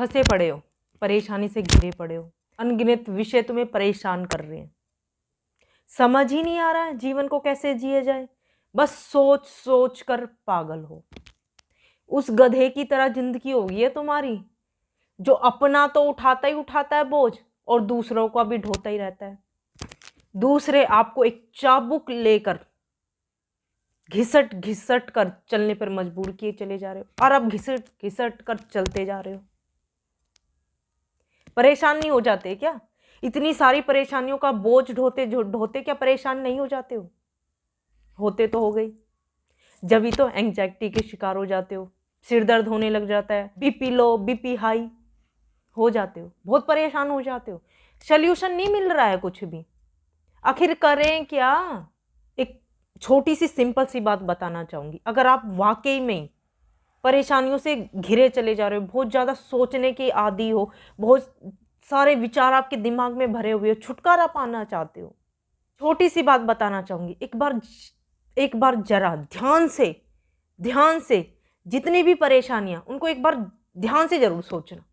फंसे पड़े हो, परेशानी से घिरे पड़े हो, अनगिनत विषय तुम्हें परेशान कर रहे हैं, समझ ही नहीं आ रहा है जीवन को कैसे जिया जाए, बस सोच सोच कर पागल हो। उस गधे की तरह जिंदगी होगी है तुम्हारी, जो अपना तो उठाता ही उठाता है बोझ और दूसरों का भी ढोता ही रहता है। दूसरे आपको एक चाबुक लेकर घिसट घिसट कर चलने पर मजबूर किए चले जा रहे हो और अब घिसट घिसट कर चलते जा रहे हो। परेशान नहीं हो जाते क्या? इतनी सारी परेशानियों का बोझ ढोते ढोते क्या परेशान नहीं हो जाते हो? होते तो हो गई, जब ही तो एंजाइटी के शिकार हो जाते हो, सिर दर्द होने लग जाता है, बीपी लो बीपी हाई हो जाते हो, बहुत परेशान हो जाते हो, सल्यूशन नहीं मिल रहा है कुछ भी, आखिर करें क्या? एक छोटी सी सिंपल सी बात बताना चाहूंगी, अगर आप वाकई में परेशानियों से घिरे चले जा रहे हो, बहुत ज़्यादा सोचने के आदी हो, बहुत सारे विचार आपके दिमाग में भरे हुए हो, छुटकारा पाना चाहते हो, छोटी सी बात बताना चाहूंगी, एक बार जरा ध्यान से जितनी भी परेशानियां उनको एक बार ध्यान से जरूर सोचना।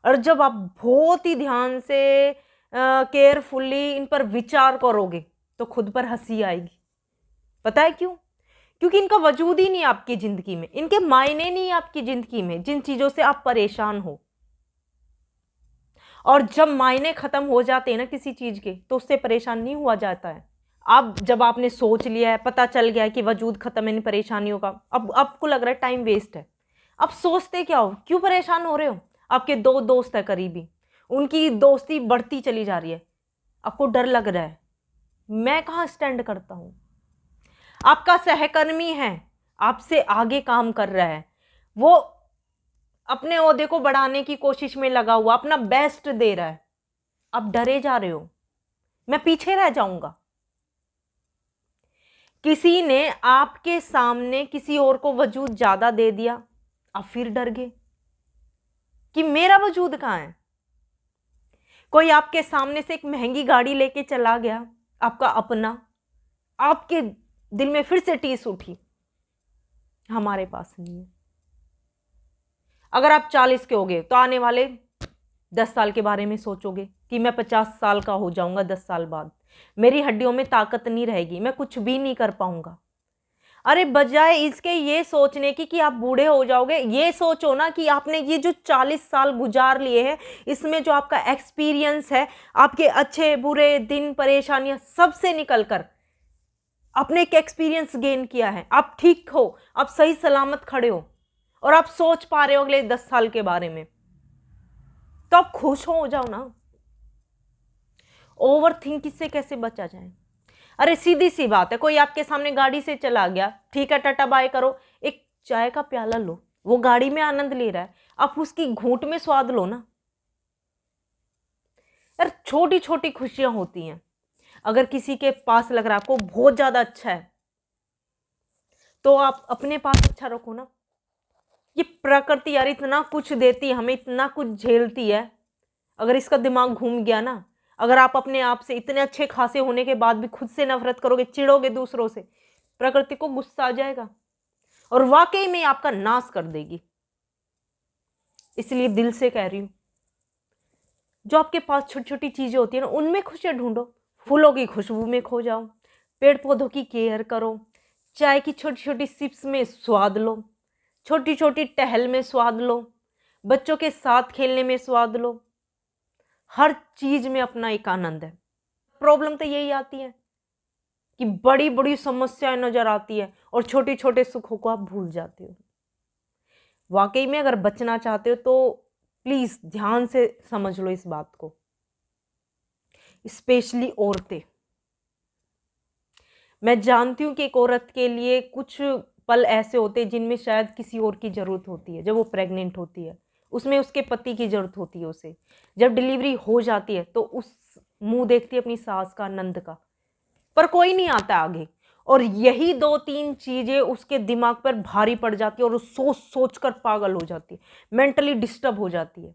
और जब आप बहुत ही ध्यान से केयरफुली इन पर विचार करोगे तो खुद पर हंसी आएगी। पता है क्यों? क्योंकि इनका वजूद ही नहीं आपकी जिंदगी में, इनके मायने नहीं आपकी जिंदगी में, जिन चीजों से आप परेशान हो। और जब मायने खत्म हो जाते हैं ना किसी चीज के, तो उससे परेशान नहीं हुआ जाता है। अब जब आपने सोच लिया है, पता चल गया है कि वजूद खत्म है इन परेशानियों का, अब आपको लग रहा है टाइम वेस्ट है, अब सोचते क्या हो, क्यों परेशान हो रहे हो? आपके दो दोस्त है करीबी, उनकी दोस्ती बढ़ती चली जा रही है, आपको डर लग रहा है, मैं कहाँ स्टैंड करता हूं? आपका सहकर्मी है, आपसे आगे काम कर रहा है, वो अपने ओहदे को बढ़ाने की कोशिश में लगा हुआ, अपना बेस्ट दे रहा है, आप डरे जा रहे हो, मैं पीछे रह जाऊंगा। किसी ने आपके सामने किसी और को वजूद ज्यादा दे दिया, आप फिर डर गए कि मेरा वजूद कहां है। कोई आपके सामने से एक महंगी गाड़ी लेके चला गया, आपका अपना, आपके दिल में फिर से टीस उठी, हमारे पास नहीं है। अगर आप 40 के होगे तो आने वाले 10 साल के बारे में सोचोगे कि मैं 50 साल का हो जाऊंगा, 10 साल बाद मेरी हड्डियों में ताकत नहीं रहेगी, मैं कुछ भी नहीं कर पाऊंगा। अरे बजाय इसके ये सोचने की कि आप बूढ़े हो जाओगे, ये सोचो ना कि आपने ये जो 40 साल गुजार लिए हैं, इसमें जो आपका एक्सपीरियंस है, आपके अच्छे बुरे दिन परेशानियां सबसे निकल कर आपने एक एक्सपीरियंस गेन किया है, आप ठीक हो, आप सही सलामत खड़े हो और आप सोच पा रहे हो अगले 10 साल के बारे में, तो आप खुश हो जाओ ना। ओवर थिंक से कैसे बचा जाए? अरे सीधी सी बात है, कोई आपके सामने गाड़ी से चला गया, ठीक है टाटा बाय करो, एक चाय का प्याला लो, वो गाड़ी में आनंद ले रहा है, आप उसकी घूंट में स्वाद लो ना। यार छोटी छोटी खुशियां होती हैं। अगर किसी के पास लग रहा है आपको बहुत ज्यादा अच्छा है, तो आप अपने पास अच्छा रखो ना। ये प्रकृति यार इतना कुछ देती है हमें, इतना कुछ झेलती है, अगर इसका दिमाग घूम गया ना, अगर आप अपने आप से इतने अच्छे खासे होने के बाद भी खुद से नफरत करोगे, चिढ़ोगे दूसरों से, प्रकृति को गुस्सा आ जाएगा और वाकई में आपका नाश कर देगी। इसलिए दिल से कह रही हूं, जो आपके पास छोटी छोटी चीजें होती है ना, उनमें खुशियां ढूंढो, फूलों की खुशबू में खो जाओ, पेड़ पौधों की केयर करो, चाय की छोटी छोटी सिप्स में स्वाद लो, छोटी छोटी टहल में स्वाद लो, बच्चों के साथ खेलने में स्वाद लो, हर चीज में अपना एक आनंद है। प्रॉब्लम तो यही आती है कि बड़ी बड़ी समस्याएं नजर आती है और छोटे छोटे सुखों को आप भूल जाते हो। वाकई में अगर बचना चाहते हो तो प्लीज ध्यान से समझ लो इस बात को, स्पेशली औरतें। मैं जानती हूं कि एक औरत के लिए कुछ पल ऐसे होते हैं जिनमें शायद किसी और की जरूरत होती है, जब वो प्रेग्नेंट होती है उसमें उसके पति की जरूरत होती है उसे, जब डिलीवरी हो जाती है तो उस मुंह देखती है अपनी सास का, नंद का, पर कोई नहीं आता आगे, और यही 2-3 चीजें उसके दिमाग पर भारी पड़ जाती है और वो सोच सोच कर पागल हो जाती है, मेंटली डिस्टर्ब हो जाती है।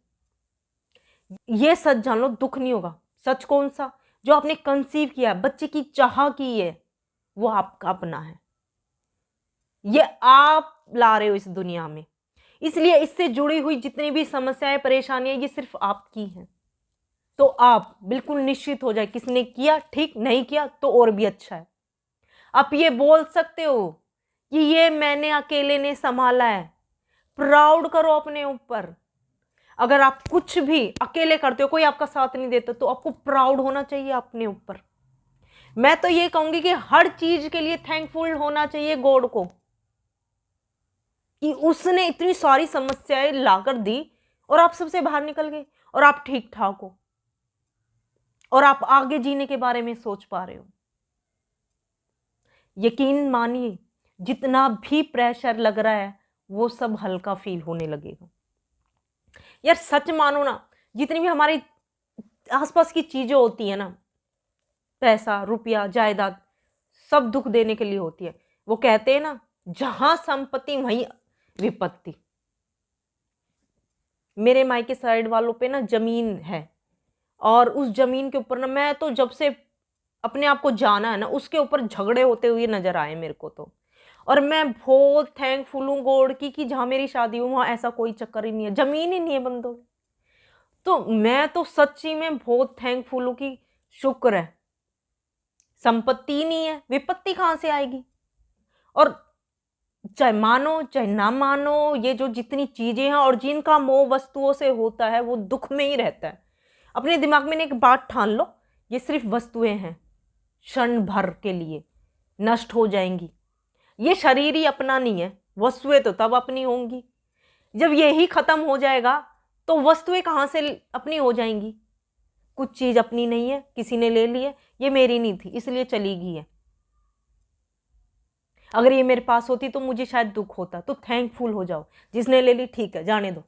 ये सच जान लो, दुख नहीं होगा। सच कौन सा? जो आपने कंसीव किया, बच्चे की चाह की है, वो आपका अपना है, ये आप ला रहे हो इस दुनिया में, इसलिए इससे जुड़ी हुई जितनी भी समस्याएं परेशानियां ये सिर्फ आपकी हैं। तो आप बिल्कुल निश्चित हो जाए, किसने किया ठीक, नहीं किया तो और भी अच्छा है। आप ये बोल सकते हो कि ये मैंने अकेले ने संभाला है। प्राउड करो अपने ऊपर। अगर आप कुछ भी अकेले करते हो, कोई आपका साथ नहीं देता, तो आपको प्राउड होना चाहिए अपने ऊपर। मैं तो ये कहूंगी कि हर चीज के लिए थैंकफुल होना चाहिए गॉड को, कि उसने इतनी सारी समस्याएं लाकर दी और आप सबसे बाहर निकल गए और आप ठीक ठाक हो और आप आगे जीने के बारे में सोच पा रहे हो। यकीन मानिए, जितना भी प्रेशर लग रहा है वो सब हल्का फील होने लगेगा। यार सच मानो ना, जितनी भी हमारी आसपास की चीजें होती है ना, पैसा रुपया जायदाद, सब दुख देने के लिए होती है। वो कहते हैं ना, जहां संपत्ति वहीं विपत्ति। मेरे मायके साइड वालों पे ना जमीन है, और उस जमीन के ऊपर ना, मैं तो जब से अपने आप को जाना है ना, उसके ऊपर झगड़े होते हुए नजर आए मेरे को तो। और मैं बहुत थैंकफुल हूँ गॉड की कि जहां मेरी शादी हुई वहां ऐसा कोई चक्कर ही नहीं है, जमीन ही नहीं है बंदों। तो मैं तो सच्ची में बहुत थैंकफुल हूँ कि शुक्र है, संपत्ति नहीं है, विपत्ति कहां से आएगी। और चाहे मानो चाहे ना मानो, ये जो जितनी चीजें हैं और जिनका मोह वस्तुओं से होता है वो दुख में ही रहता है। अपने दिमाग में एक बात ठान लो, ये सिर्फ वस्तुएं हैं, क्षण भर के लिए नष्ट हो जाएंगी। ये शरीर ही अपना नहीं है, वस्तुएं तो तब अपनी होंगी जब यही खत्म हो जाएगा। तो वस्तुएं कहां से अपनी हो जाएंगी। कुछ चीज अपनी नहीं है, किसी ने ले ली है, ये मेरी नहीं थी इसलिए चली गई है। अगर ये मेरे पास होती तो मुझे शायद दुख होता। तो थैंकफुल हो जाओ, जिसने ले ली ठीक है, जाने दो।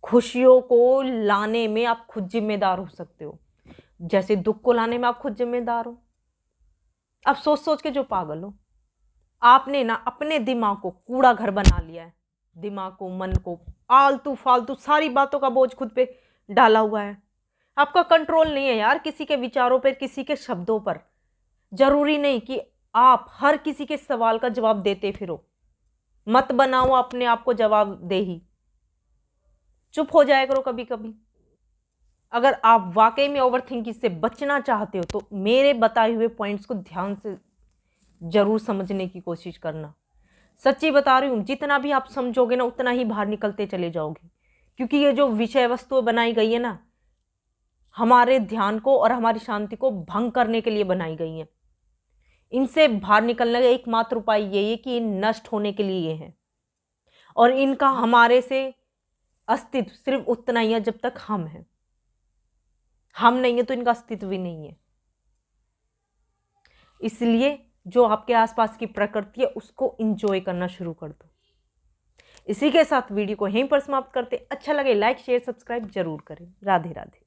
खुशियों को लाने में आप खुद जिम्मेदार हो सकते हो, जैसे दुख को लाने में आप खुद जिम्मेदार हो। अब सोच सोच के जो पागल हो, आपने ना अपने दिमाग को कूड़ा घर बना लिया है। दिमाग को, मन को आलतू फालतू सारी बातों का बोझ खुद पे डाला हुआ है। आपका कंट्रोल नहीं है यार किसी के विचारों पर, किसी के शब्दों पर। जरूरी नहीं कि आप हर किसी के सवाल का जवाब देते फिरो। मत बनाओ अपने आप को जवाब दे ही, चुप हो जाया करो कभी कभी। अगर आप वाकई में ओवर थिंकिंग से बचना चाहते हो तो मेरे बताए हुए पॉइंट्स को ध्यान से जरूर समझने की कोशिश करना। सच्ची बता रही हूं, जितना भी आप समझोगे ना उतना ही बाहर निकलते चले जाओगे। क्योंकि ये जो विषय वस्तु बनाई गई है ना, हमारे ध्यान को और हमारी शांति को भंग करने के लिए बनाई गई है। इनसे बाहर निकलने का एकमात्र उपाय यही है कि नष्ट होने के लिए ये है, और इनका हमारे से अस्तित्व सिर्फ उतना ही है जब तक हम हैं। हम नहीं है तो इनका अस्तित्व भी नहीं है। इसलिए जो आपके आसपास की प्रकृति है उसको एंजॉय करना शुरू कर दो। इसी के साथ वीडियो को यहीं पर समाप्त करते। अच्छा लगे लाइक शेयर सब्सक्राइब जरूर करें। राधे राधे।